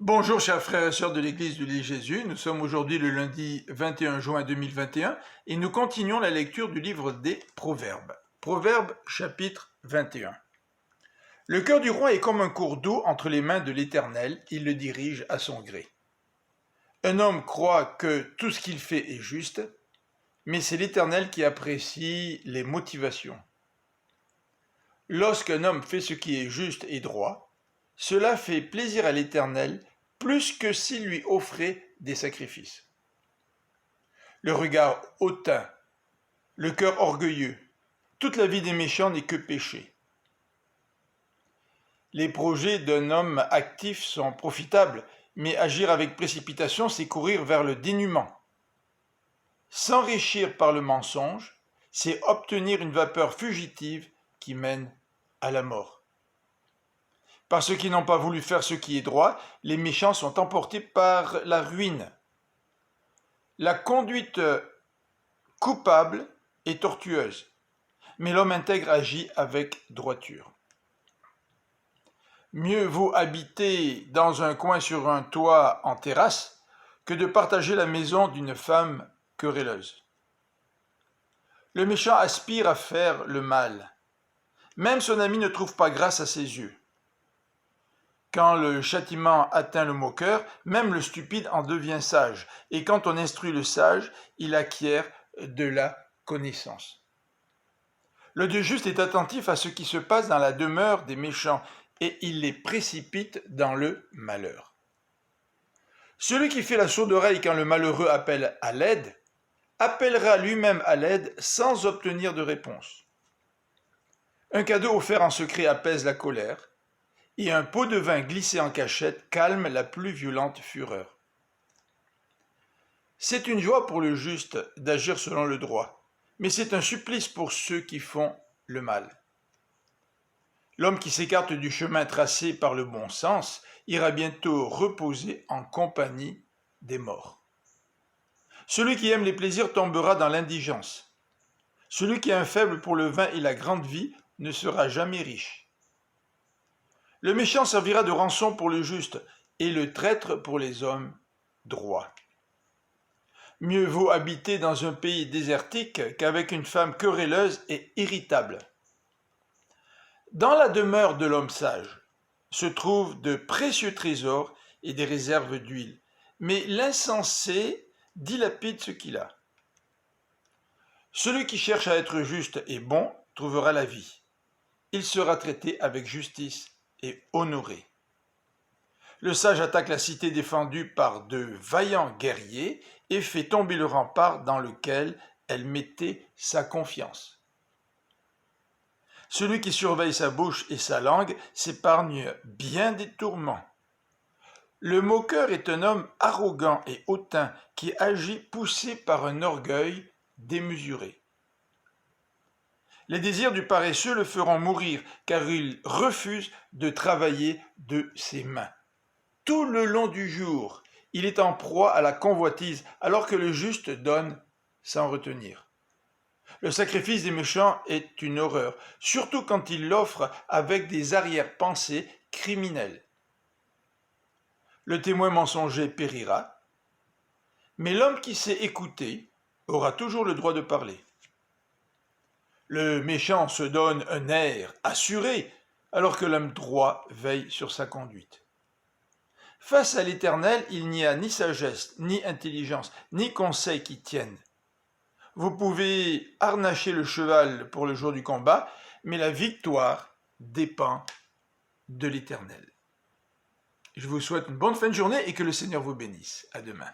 Bonjour chers frères et sœurs de l'Église de l'île Jésus, nous sommes aujourd'hui le lundi 21 juin 2021 et nous continuons la lecture du livre des Proverbes. Proverbes chapitre 21. Le cœur du roi est comme un cours d'eau entre les mains de l'Éternel, il le dirige à son gré. Un homme croit que tout ce qu'il fait est juste, mais c'est l'Éternel qui apprécie les motivations. Lorsqu'un homme fait ce qui est juste et droit, cela fait plaisir à l'Éternel plus que s'il lui offrait des sacrifices. Le regard hautain, le cœur orgueilleux, toute la vie des méchants n'est que péché. Les projets d'un homme actif sont profitables, mais agir avec précipitation, c'est courir vers le dénuement. S'enrichir par le mensonge, c'est obtenir une vapeur fugitive qui mène à la mort. Par ceux qui n'ont pas voulu faire ce qui est droit, les méchants sont emportés par la ruine. La conduite coupable est tortueuse, mais l'homme intègre agit avec droiture. Mieux vaut habiter dans un coin sur un toit en terrasse que de partager la maison d'une femme querelleuse. Le méchant aspire à faire le mal. Même son ami ne trouve pas grâce à ses yeux. Quand le châtiment atteint le moqueur, même le stupide en devient sage. Et quand on instruit le sage, il acquiert de la connaissance. Le Dieu juste est attentif à ce qui se passe dans la demeure des méchants, et il les précipite dans le malheur. Celui qui fait la sourde oreille quand le malheureux appelle à l'aide, appellera lui-même à l'aide sans obtenir de réponse. Un cadeau offert en secret apaise la colère, et un pot de vin glissé en cachette calme la plus violente fureur. C'est une joie pour le juste d'agir selon le droit, mais c'est un supplice pour ceux qui font le mal. L'homme qui s'écarte du chemin tracé par le bon sens ira bientôt reposer en compagnie des morts. Celui qui aime les plaisirs tombera dans l'indigence. Celui qui a un faible pour le vin et la grande vie ne sera jamais riche. Le méchant servira de rançon pour le juste, et le traître pour les hommes droits. Mieux vaut habiter dans un pays désertique qu'avec une femme querelleuse et irritable. Dans la demeure de l'homme sage se trouvent de précieux trésors et des réserves d'huile, mais l'insensé dilapide ce qu'il a. Celui qui cherche à être juste et bon trouvera la vie. Il sera traité avec justice et honoré. Le sage attaque la cité défendue par de vaillants guerriers et fait tomber le rempart dans lequel elle mettait sa confiance. Celui qui surveille sa bouche et sa langue s'épargne bien des tourments. Le moqueur est un homme arrogant et hautain qui agit poussé par un orgueil démesuré. Les désirs du paresseux le feront mourir, car il refuse de travailler de ses mains. Tout le long du jour, il est en proie à la convoitise, alors que le juste donne sans retenir. Le sacrifice des méchants est une horreur, surtout quand il l'offre avec des arrière-pensées criminelles. Le témoin mensonger périra, mais l'homme qui sait écouter aura toujours le droit de parler. Le méchant se donne un air assuré, alors que l'homme droit veille sur sa conduite. Face à l'Éternel, il n'y a ni sagesse, ni intelligence, ni conseil qui tiennent. Vous pouvez harnacher le cheval pour le jour du combat, mais la victoire dépend de l'Éternel. Je vous souhaite une bonne fin de journée et que le Seigneur vous bénisse. À demain.